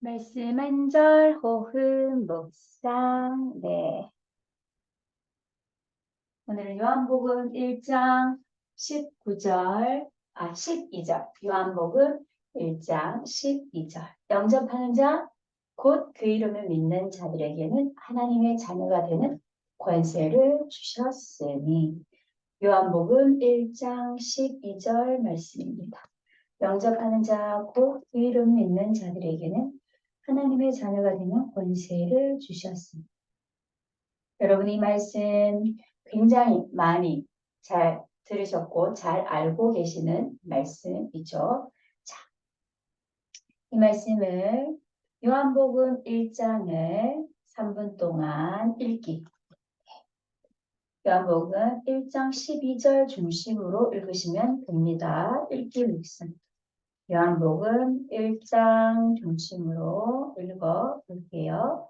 말씀 한 절 호흡 묵상. 네. 오늘은 요한복음 1장 12절. 요한복음 1장 12절. 영접하는 자, 곧 그 이름을 믿는 자들에게는 하나님의 자녀가 되는 권세를 주셨으니. 요한복음 1장 12절 말씀입니다. 영접하는 자, 곧 그 이름 믿는 자들에게는 하나님의 자녀가 되는 권세를 주셨습니다. 여러분 이 말씀 굉장히 많이 잘 들으셨고 잘 알고 계시는 말씀이죠. 자, 이 말씀을 요한복음 1장을 3분 동안 읽기. 요한복음 1장 12절 중심으로 읽으시면 됩니다. 읽기 묵상. 요한복음 1장 중심으로 읽어 볼게요.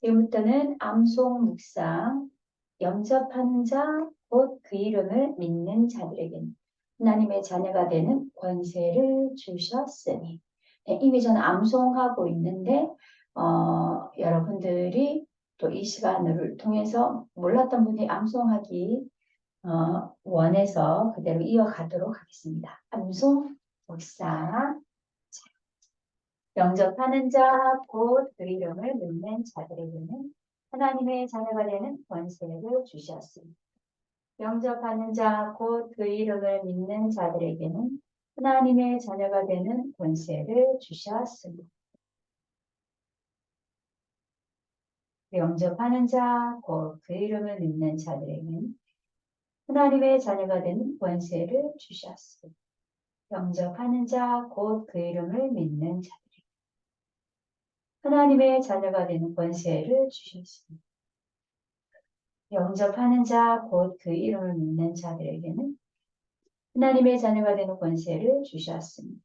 지금부터는 암송 묵상. 영접하는 자, 곧 그 이름을 믿는 자들에게는 하나님의 자녀가 되는 권세를 주셨으니. 네, 이미 저는 암송하고 있는데 여러분들이 또 이 시간을 통해서 몰랐던 분이 암송하기 원해서 그대로 이어가도록 하겠습니다. 암송 묵상. 영접하는 자, 곧 그 이름을 믿는 자들에게는 하나님의 자녀가 되는 권세를 주셨습니다. 영접하는 자, 곧 그 이름을 믿는 자들에게는 하나님의 자녀가 되는 권세를 주셨습니다. 영접하는 자, 곧 그 이름을 믿는 자들에게는 하나님의 자녀가 되는 권세를 주셨습니다. 영접하는 자, 곧 그 이름을 믿는 자들에게는 하나님의 자녀가 되는 권세를 주셨습니다. 영접하는 자, 곧 그 이름을 믿는 자들에게는 하나님의 자녀가 되는 권세를 주셨습니다.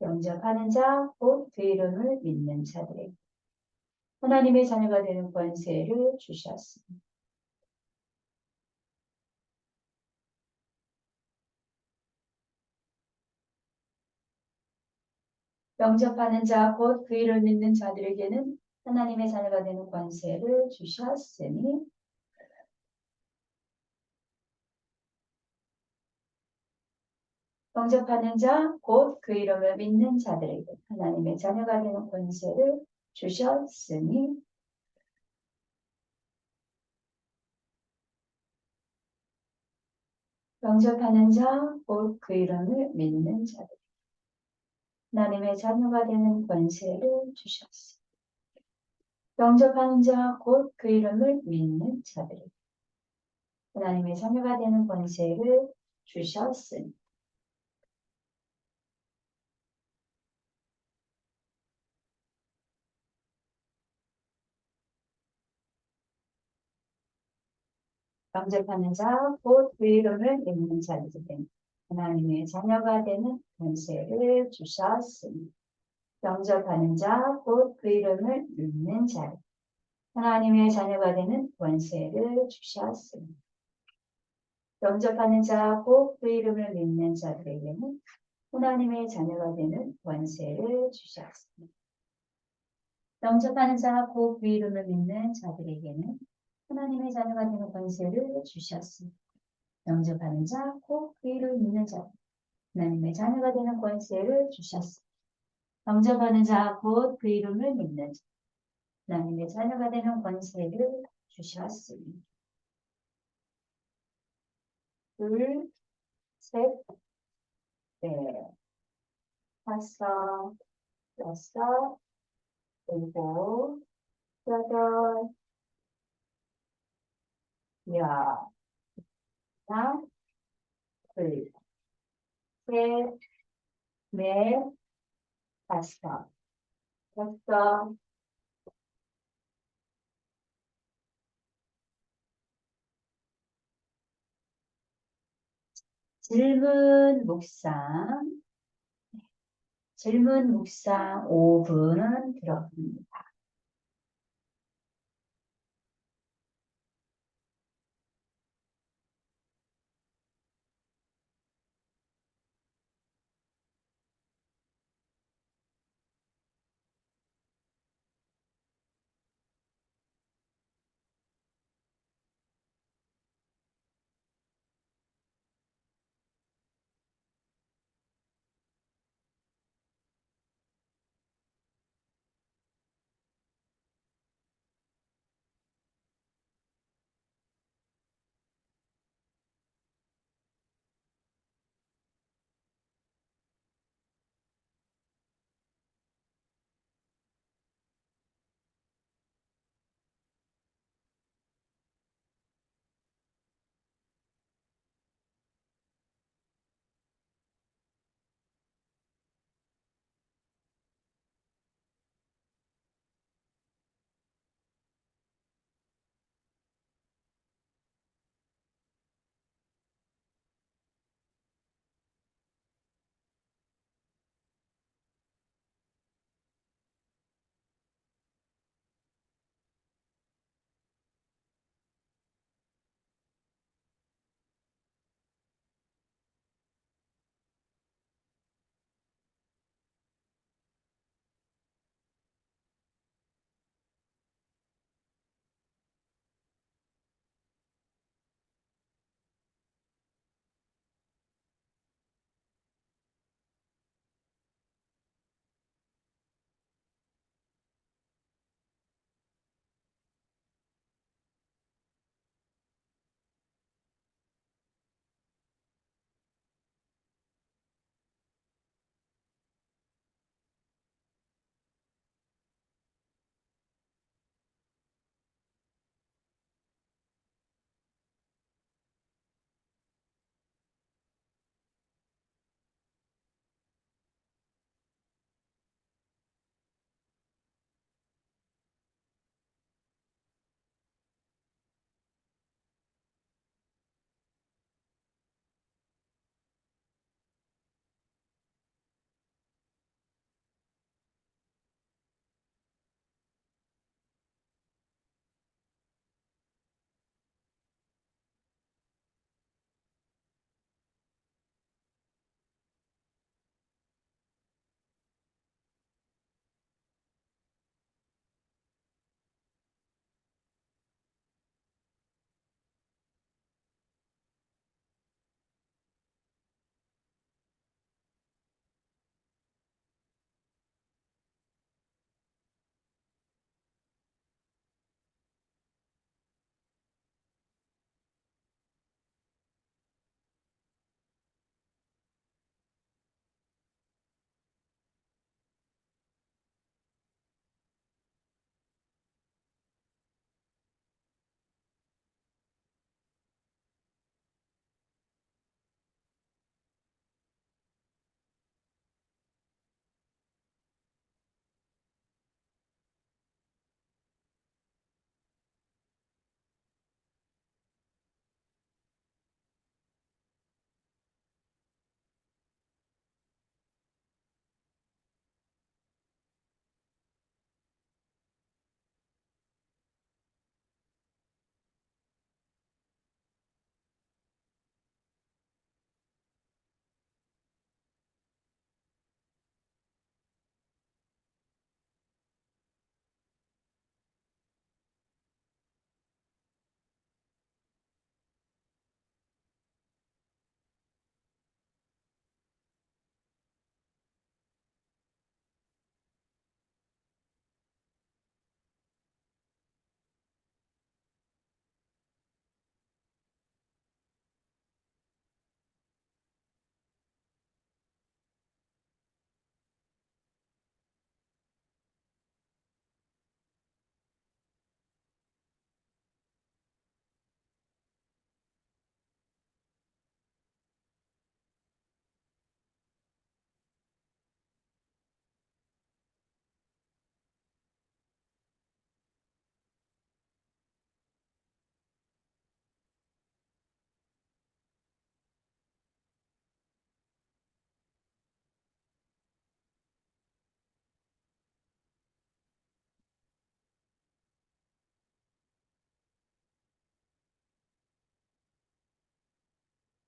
영접하는 자, 곧 그 이름을 믿는 자들에게 하나님의 자녀가 되는 권세를 주셨습니다. 영접하는 자, 곧 그 이름을 믿는 자들에게는 하나님의 자녀가 되는 권세를 주셨으니 영접하는 자, 곧 그 이름을 믿는 자들에게 하나님의 자녀가 되는 권세를 주셨으니 영접하는 자, 곧 그 이름을 믿는 자들 하나님의 자녀가 되는 권세를 주셨습니다. 영접하는 자, 곧 그 이름을 믿는 자들에게 하나님의 자녀가 되는 권세를 주셨으니 영접하는 자, 곧 그 이름을 믿는 자들에게 하나님의 자녀가 되는 권세를 주셨으니 영접하는 자, 곧 그 이름을 믿는 자 하나님의 자녀가 되는 권세를 주셨으니 영접하는 자, 곧 그 이름을 믿는 자들에게는 하나님의 자녀가 되는 권세를 주셨습니다. 영접하는 자, 곧 그 이름을 믿는 자들에게는 하나님의 자녀가 되는 권세를 주셨습니다. 영접하는 자, 곧 그 이름을 믿는 자, 하나님의 자녀가 되는 권세를 주셨습니다. 영접하는 자, 곧 그 이름을 믿는 자, 하나님의 자녀가 되는 권세를 주셨습니다. 둘, 셋, 넷, 다섯, 여섯, 일곱, 여덟, 여, 하나, 둘, 셋, 넷, 다섯, 여섯, 질문 묵상, 질문 묵상 5분 들어갑니다.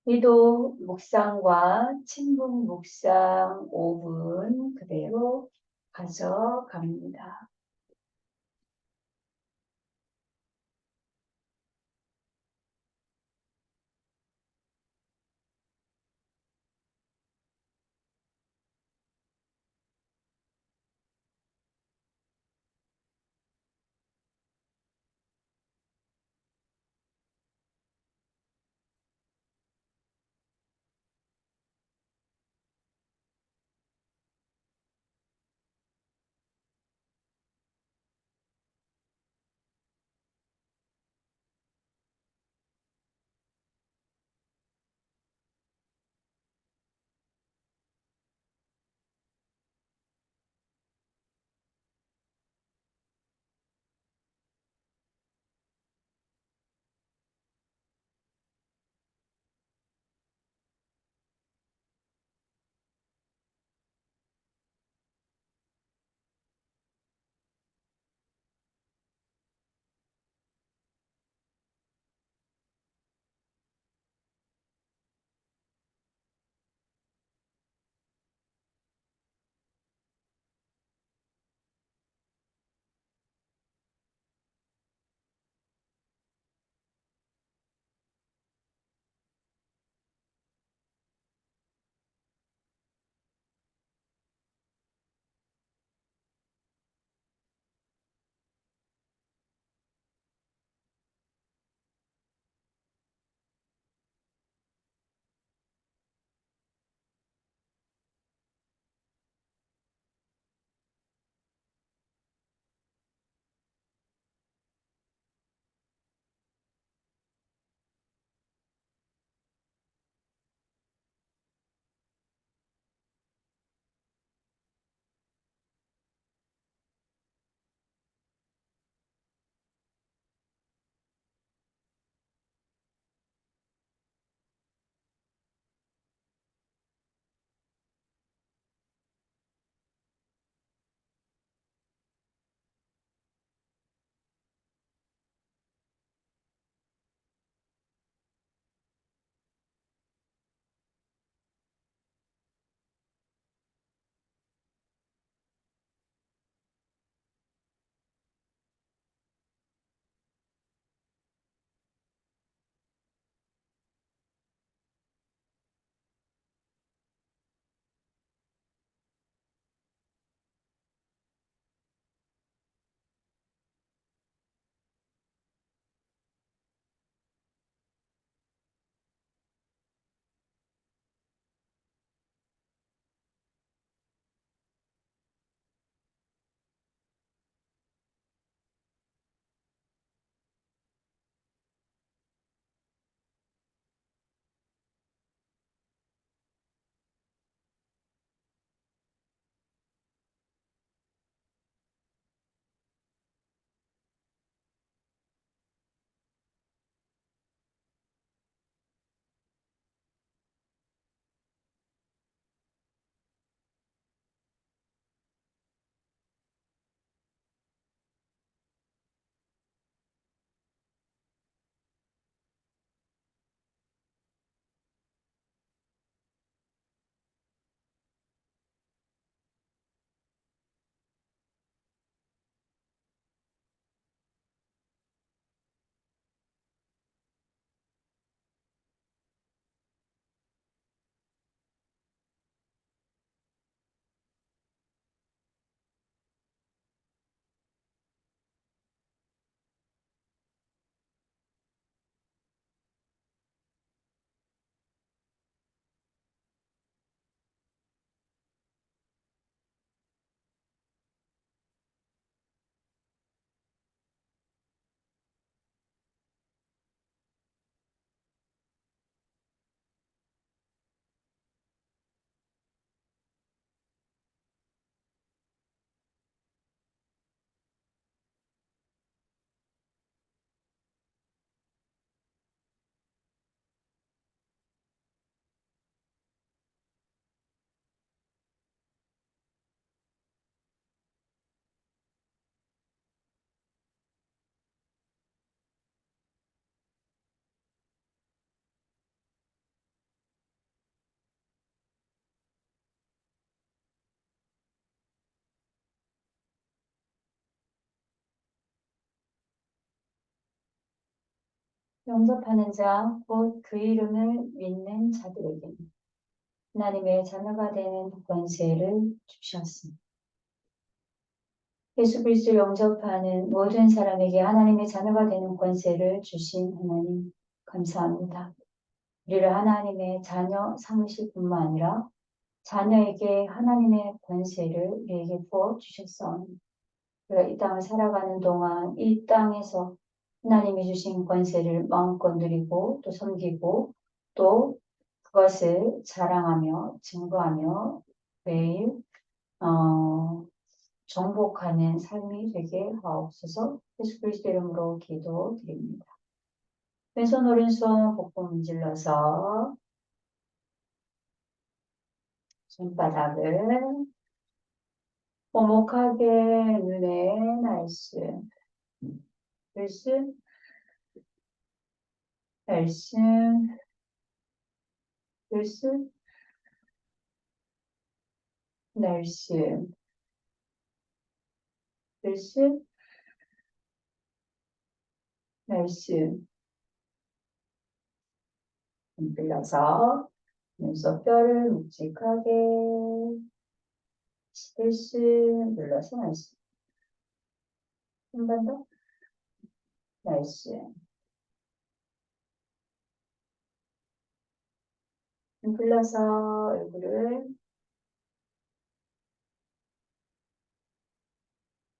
기도 묵상과 침묵 묵상 5분 그대로 가져갑니다. 영접하는 자, 곧 그 이름을 믿는 자들에게는 하나님의 자녀가 되는 권세를 주셨습니다. 예수 그리스도를 영접하는 모든 사람에게 하나님의 자녀가 되는 권세를 주신 하나님 감사합니다. 우리를 하나님의 자녀 삼으실 뿐만 아니라 자녀에게 하나님의 권세를 우리에게 부어 주셨사옵니다. 우리가 이 땅을 살아가는 동안 이 땅에서 하나님이 주신 권세를 마음껏 누리고 또 섬기고 또 그것을 자랑하며 증거하며 매일 정복하는 삶이 되게 하옵소서. 예수 그리스도 이름으로 기도드립니다. 왼손 오른손 복부 문질러서 손바닥을 오목하게 눈에 날씬 글씨 날씬 글씨 날씬 글씨 날씬 흔들려서 눈썹뼈를 묵직하게 글씨 눌러서 날씬 한 번 더 날씬 흔들려서 얼굴을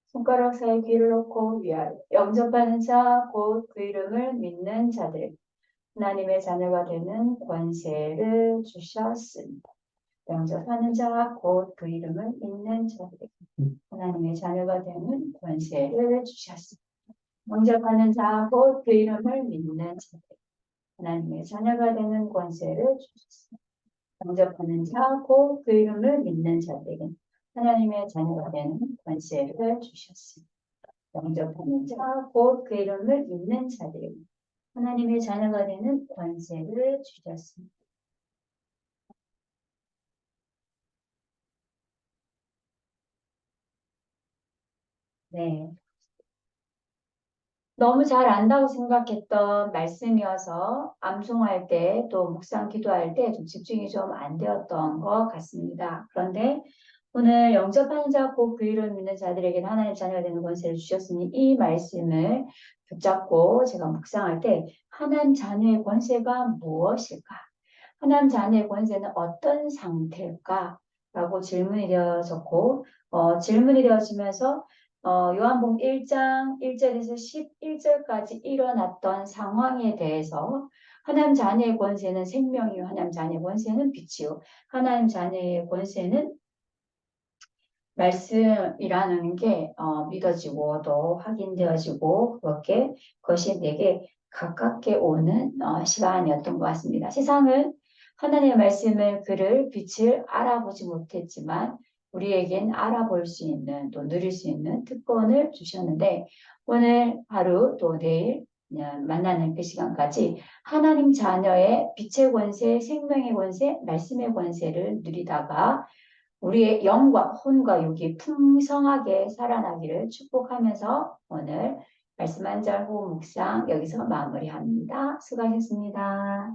손가락 사이 귀를 놓고 위아래 영접하는 자 곧 그 이름을 믿는 자들 하나님의 자녀가 되는 권세를 주셨습니다. 영접하는 자 곧 그 이름을 믿는 자들에게 하나님의 자녀가 되는 권세를 주셨습니다. 영접하는 자 곧 그 이름을 믿는 자들에게 하나님의 자녀가 되는 권세를 주셨습니다. 영접하는 자 곧 그 이름을 믿는 자들에게 하나님의 자녀가 되는 권세를 주셨습니다. 영접하는 자 곧 그 이름을 믿는 자들에게 하나님의 자녀가 되는 권세를 주셨습니다. 네. 너무 잘 안다고 생각했던 말씀이어서 암송할 때 또 묵상 기도할 때 좀 집중이 좀 안 되었던 것 같습니다. 그런데 오늘 영접하는 자 곧 그 이름을 믿는 자들에게는 하나님 자녀가 되는 권세를 주셨으니 이 말씀을 붙잡고 제가 묵상할 때 하나님 자녀의 권세가 무엇일까? 하나님 자녀의 권세는 어떤 상태일까? 라고 질문이 되어졌고 질문이 되어지면서 요한복음 1장 1절에서 11절까지 일어났던 상황에 대해서 하나님 자녀의 권세는 생명이요 하나님 자녀의 권세는 빛이요 하나님 자녀의 권세는 말씀이라는 게 믿어지고 또 확인되어지고 그것이 내게 가깝게 오는 시간이었던 것 같습니다. 세상은 하나님의 말씀을 글을 빛을 알아보지 못했지만 우리에겐 알아볼 수 있는 또 누릴 수 있는 특권을 주셨는데 오늘 하루 또 내일 만나는 그 시간까지 하나님 자녀의 빛의 권세, 생명의 권세, 말씀의 권세를 누리다가 우리의 영과 혼과 육이 풍성하게 살아나기를 축복하면서 오늘 말씀 한 절 후 묵상 여기서 마무리합니다. 수고하셨습니다.